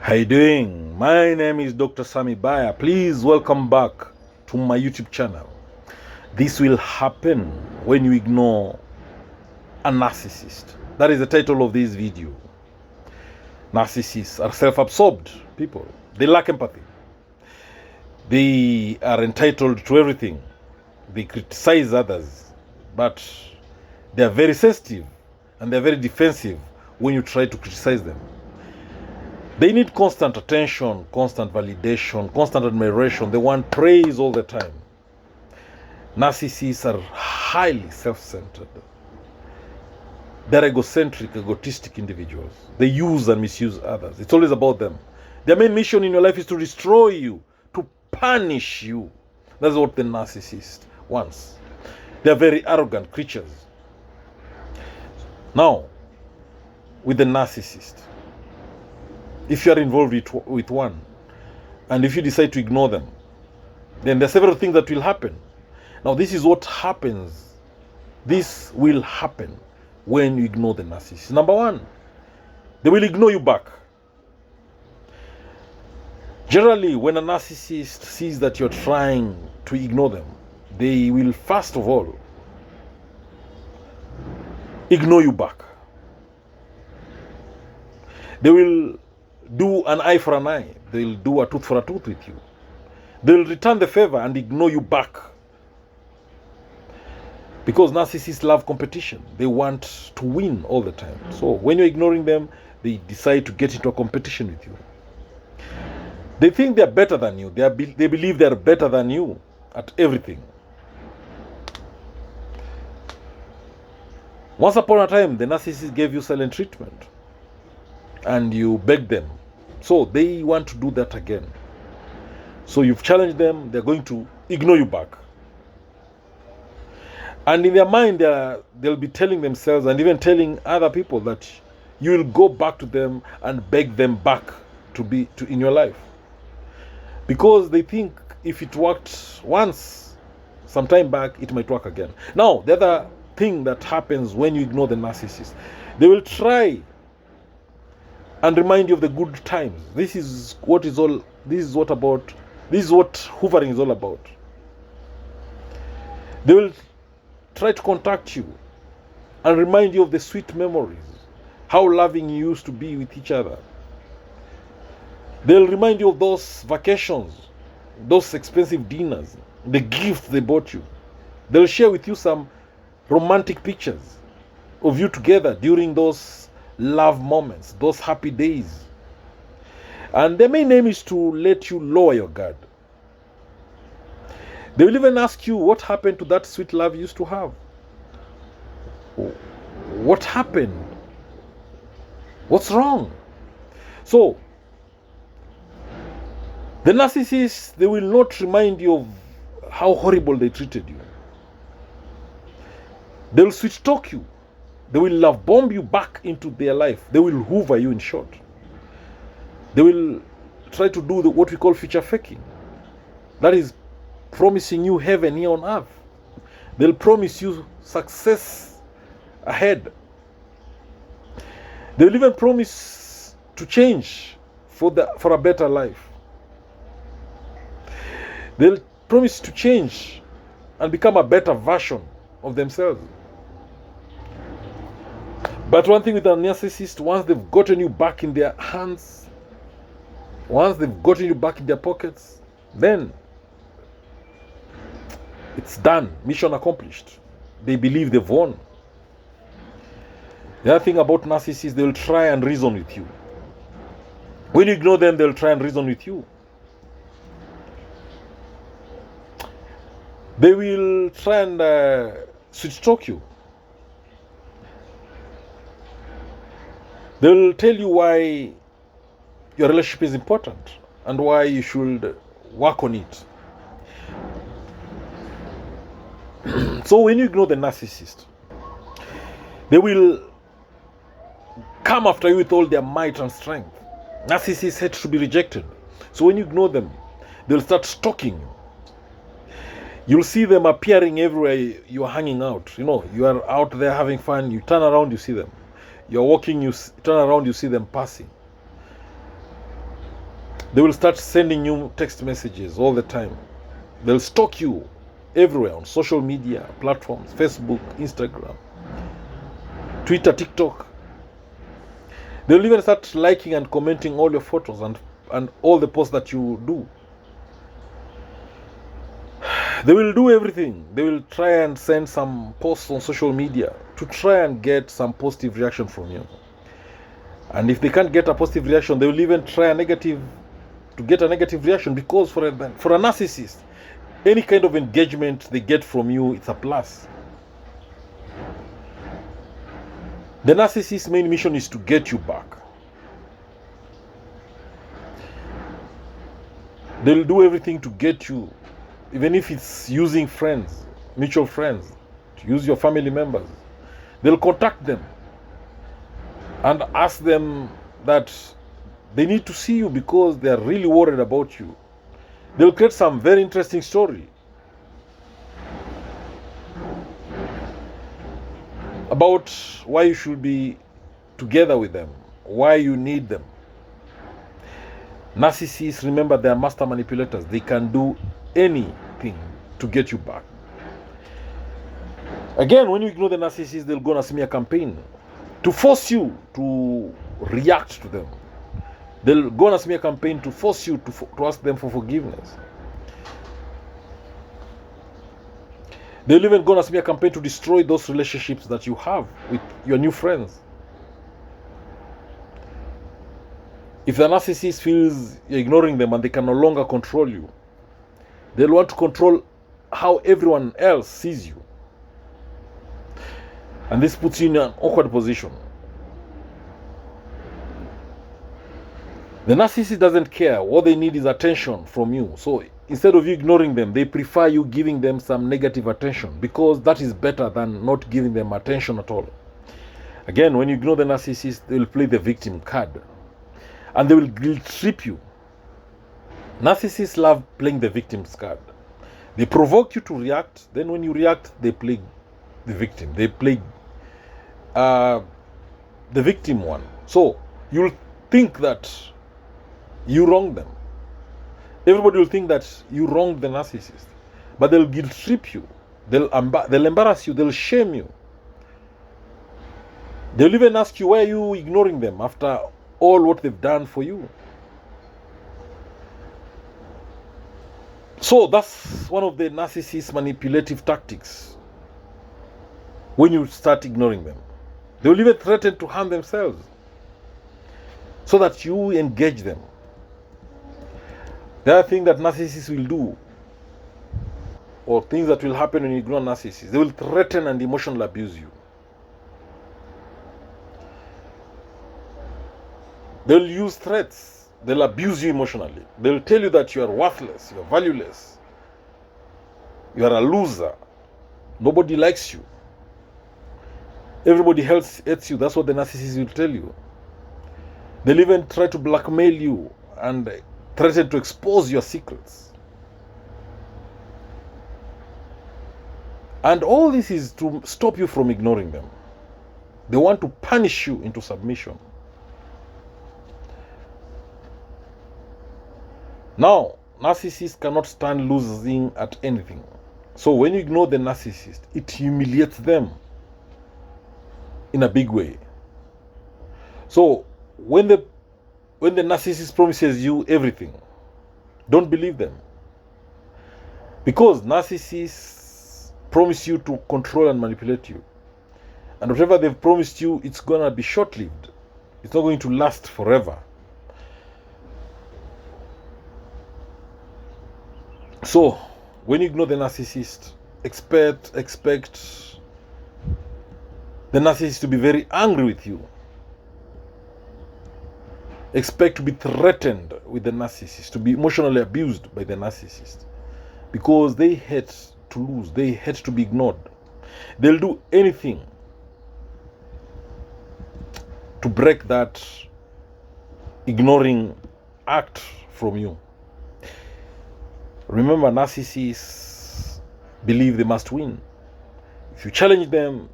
How you doing? My name is Dr. Sami Baya. Please welcome back to my YouTube channel. This will happen when you ignore a narcissist. That is the title of this video. Narcissists are self-absorbed people. They lack empathy. They are entitled to everything. They criticize others, but they are very sensitive and they are very defensive when you try to criticize them. They need constant attention, constant validation, constant admiration. They want praise all the time. Narcissists are highly self-centered. They're egocentric, egotistic individuals. They use and misuse others. It's always about them. Their main mission in your life is to destroy you, to punish you. That's what the narcissist wants. They're very arrogant creatures. Now, with the narcissist, if you are involved with one, and if you decide to ignore them, then there are several things that will happen. Now, this is what happens. This will happen when you ignore the narcissist. Number one, they will ignore you back. Generally, when a narcissist sees that you're trying to ignore them, they will first of all ignore you back. They will do an eye for an eye. They'll do a tooth for a tooth with you. They'll return the favor and ignore you back. Because narcissists love competition. They want to win all the time. So when you're ignoring them, they decide to get into a competition with you. They think they're better than you. They believe they're better than you at everything. Once upon a time, the narcissist gave you silent treatment and you begged them. So they want to do that again. So you've challenged them, they're going to ignore you back. And in their mind, they'll be telling themselves and even telling other people that you will go back to them and beg them back to be in your life. Because they think if it worked once, some time back, it might work again. Now, the other thing that happens when you ignore the narcissist, they will try and remind you of the good times. This is what hoovering is all about. They will try to contact you and remind you of the sweet memories, how loving you used to be with each other. They'll remind you of those vacations, those expensive dinners, the gifts they bought you. They'll share with you some romantic pictures of you together during those love moments, those happy days. And their main aim is to let you lower your guard. They will even ask you what happened to that sweet love you used to have. What happened? What's wrong? So, the narcissists, they will not remind you of how horrible they treated you. They will switch talk you. They will love bomb you back into their life. They will hoover you, in short. They will try to do what we call future faking. That is promising you heaven here on earth. They'll promise you success ahead. They'll even promise to change for a better life. They'll promise to change and become a better version of themselves. But one thing with a narcissist, once they've gotten you back in their hands, once they've gotten you back in their pockets, then it's done. Mission accomplished. They believe they've won. The other thing about narcissists, they'll try and reason with you. When you ignore them, they'll try and reason with you. They will try and switch talk you. They'll tell you why your relationship is important and why you should work on it. So when you ignore the narcissist, they will come after you with all their might and strength. Narcissists hate to be rejected. So when you ignore them, they'll start stalking you. You'll see them appearing everywhere you are hanging out. You know, you are out there having fun, you turn around, you see them. You're walking, you turn around, you see them passing. They will start sending you text messages all the time. They'll stalk you everywhere on social media platforms, Facebook, Instagram, Twitter, TikTok. They'll even start liking and commenting all your photos and all the posts that you do. They will do everything. They will try and send some posts on social media to try and get some positive reaction from you. And if they can't get a positive reaction, they will even try to get a negative reaction, because for a narcissist, any kind of engagement they get from you, it's a plus. The narcissist's main mission is to get you back. They'll do everything to get you, even if it's using friends, mutual friends, to use your family members. They'll contact them and ask them that they need to see you because they are really worried about you. They'll create some very interesting story about why you should be together with them, why you need them. Narcissists, remember, they are master manipulators. They can do anything to get you back. Again, when you ignore the narcissist, they'll go on a smear campaign to force you to react to them. They'll go on a smear campaign to force you to ask them for forgiveness. They'll even go on a smear campaign to destroy those relationships that you have with your new friends. If the narcissist feels you're ignoring them and they can no longer control you, they'll want to control how everyone else sees you. And this puts you in an awkward position. The narcissist doesn't care. What they need is attention from you. So instead of you ignoring them, they prefer you giving them some negative attention, because that is better than not giving them attention at all. Again, when you ignore the narcissist, they will play the victim card and they will guilt trip you. Narcissists love playing the victim's card. They provoke you to react. Then when you react, they play the victim. They play the victim one. So you'll think that you wronged them. Everybody will think that you wronged the narcissist, but they'll guilt trip you. They'll embarrass you. They'll shame you. They'll even ask you, why are you ignoring them after all what they've done for you? So that's one of the narcissist's manipulative tactics. When you start ignoring them, they will even threaten to harm themselves so that you engage them. The other thing that narcissists will do, or things that will happen when you ignore narcissists, they will threaten and emotionally abuse you. They'll use threats. They'll abuse you emotionally. They'll tell you that you are worthless, you are valueless, you are a loser, nobody likes you, everybody else hates you. That's what the narcissist will tell you. They'll even try to blackmail you and threaten to expose your secrets. And all this is to stop you from ignoring them. They want to punish you into submission. Now, narcissists cannot stand losing at anything. So when you ignore the narcissist, it humiliates them in a big way. So when the narcissist promises you everything, don't believe them. Because narcissists promise you to control and manipulate you. And whatever they've promised you, it's going to be short-lived. It's not going to last forever. So when you ignore the narcissist, expect the narcissist to be very angry with you. Expect to be threatened with the narcissist, to be emotionally abused by the narcissist, because they hate to lose, they hate to be ignored. They'll do anything to break that ignoring act from you. Remember, narcissists believe they must win. If you challenge them,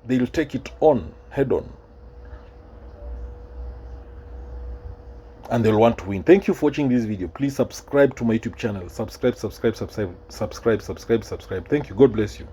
they'll take it on, head on. and they'll want to win. Thank you for watching this video. Please subscribe to my YouTube channel. Subscribe. Thank you. God bless you.